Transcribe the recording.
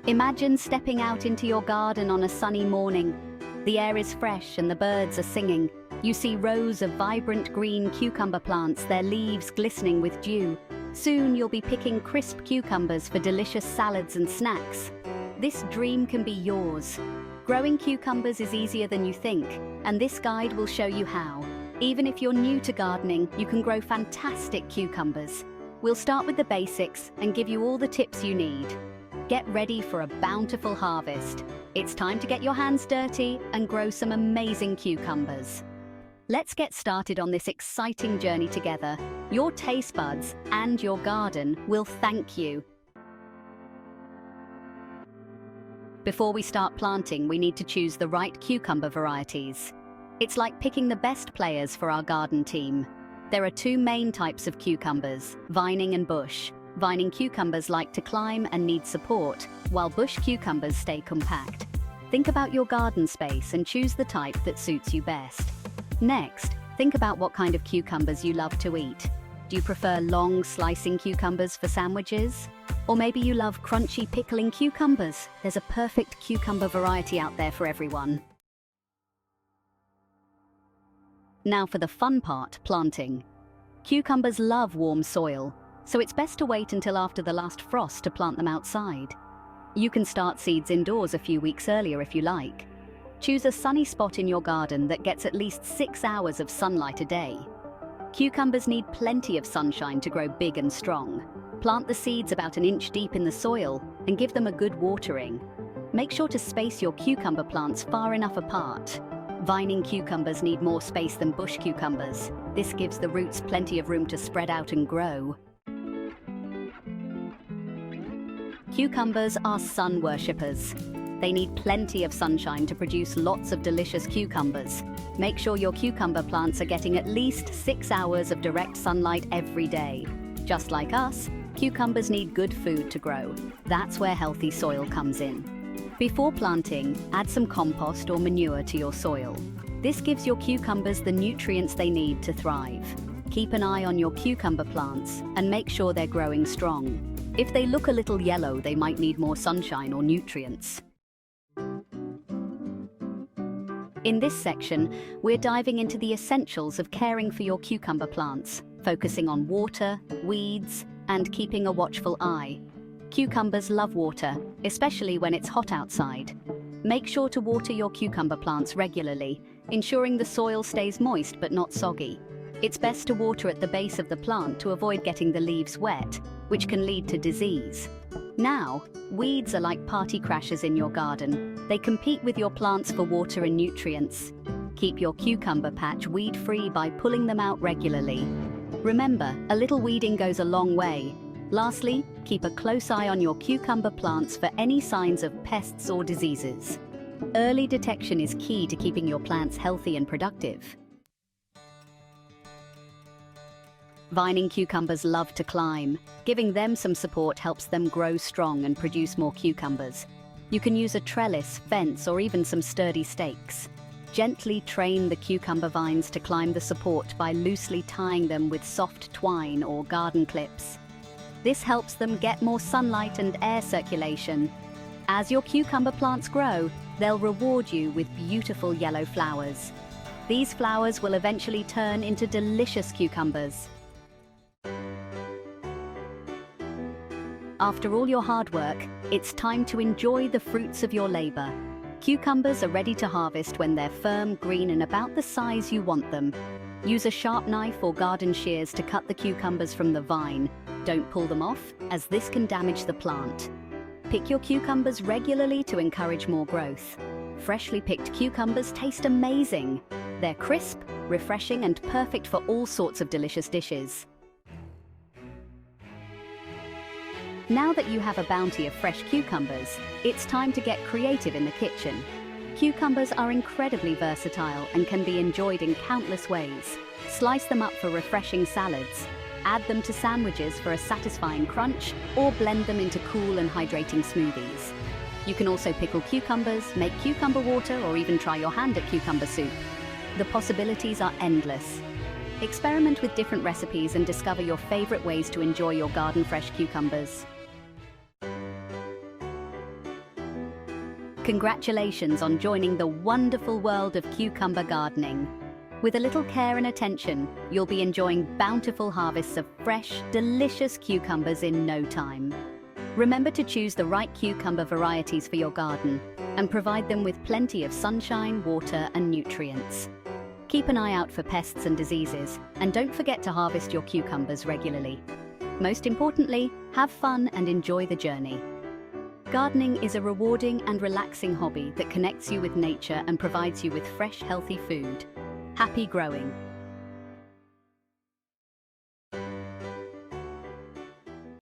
Imagine stepping out into your garden on a sunny morning. The air is fresh and the birds are singing. You see rows of vibrant green cucumber plants, their leaves glistening with dew. Soon you'll be picking crisp cucumbers for delicious salads and snacks. This dream can be yours. Growing cucumbers is easier than you think, and this guide will show you how. Even if you're new to gardening, you can grow fantastic cucumbers. We'll start with the basics and give you all the tips you need. Get ready for a bountiful harvest. It's time to get your hands dirty and grow some amazing cucumbers. Let's get started on this exciting journey together. Your taste buds and your garden will thank you. Before we start planting, we need to choose the right cucumber varieties. It's like picking the best players for our garden team. There are two main types of cucumbers, vining and bush. Vining cucumbers like to climb and need support, while bush cucumbers stay compact. Think about your garden space and choose the type that suits you best. Next, think about what kind of cucumbers you love to eat. Do you prefer long slicing cucumbers for sandwiches? Or maybe you love crunchy pickling cucumbers? There's a perfect cucumber variety out there for everyone. Now for the fun part, planting. Cucumbers love warm soil, so it's best to wait until after the last frost to plant them outside. You can start seeds indoors a few weeks earlier if you like. Choose a sunny spot in your garden that gets at least 6 hours of sunlight a day. Cucumbers need plenty of sunshine to grow big and strong. Plant the seeds about an inch deep in the soil and give them a good watering. Make sure to space your cucumber plants far enough apart. Vining cucumbers need more space than bush cucumbers. This gives the roots plenty of room to spread out and grow. Cucumbers are sun worshippers. They need plenty of sunshine to produce lots of delicious cucumbers. Make sure your cucumber plants are getting at least 6 hours of direct sunlight every day. Just like us, cucumbers need good food to grow. That's where healthy soil comes in. Before planting, add some compost or manure to your soil. This gives your cucumbers the nutrients they need to thrive. Keep an eye on your cucumber plants and make sure they're growing strong. If they look a little yellow, they might need more sunshine or nutrients. In this section, we're diving into the essentials of caring for your cucumber plants, focusing on water, weeds, and keeping a watchful eye. Cucumbers love water, especially when it's hot outside. Make sure to water your cucumber plants regularly, ensuring the soil stays moist but not soggy. It's best to water at the base of the plant to avoid getting the leaves wet, which can lead to disease. Now, weeds are like party crashers in your garden. They compete with your plants for water and nutrients. Keep your cucumber patch weed-free by pulling them out regularly. Remember, a little weeding goes a long way. Lastly, keep a close eye on your cucumber plants for any signs of pests or diseases. Early detection is key to keeping your plants healthy and productive. Vining cucumbers love to climb. Giving them some support helps them grow strong and produce more cucumbers. You can use a trellis, fence, or even some sturdy stakes. Gently train the cucumber vines to climb the support by loosely tying them with soft twine or garden clips. This helps them get more sunlight and air circulation. As your cucumber plants grow, they'll reward you with beautiful yellow flowers. These flowers will eventually turn into delicious cucumbers. After all your hard work, it's time to enjoy the fruits of your labor. Cucumbers are ready to harvest when they're firm, green, and about the size you want them. Use a sharp knife or garden shears to cut the cucumbers from the vine. Don't pull them off, as this can damage the plant. Pick your cucumbers regularly to encourage more growth. Freshly picked cucumbers taste amazing. They're crisp, refreshing, and perfect for all sorts of delicious dishes. Now that you have a bounty of fresh cucumbers, it's time to get creative in the kitchen. Cucumbers are incredibly versatile and can be enjoyed in countless ways. Slice them up for refreshing salads, add them to sandwiches for a satisfying crunch, or blend them into cool and hydrating smoothies. You can also pickle cucumbers, make cucumber water, or even try your hand at cucumber soup. The possibilities are endless. Experiment with different recipes and discover your favorite ways to enjoy your garden fresh cucumbers. Congratulations on joining the wonderful world of cucumber gardening. With a little care and attention, you'll be enjoying bountiful harvests of fresh, delicious cucumbers in no time. Remember to choose the right cucumber varieties for your garden and provide them with plenty of sunshine, water, and nutrients. Keep an eye out for pests and diseases, and don't forget to harvest your cucumbers regularly. Most importantly, have fun and enjoy the journey. Gardening is a rewarding and relaxing hobby that connects you with nature and provides you with fresh, healthy food. Happy growing!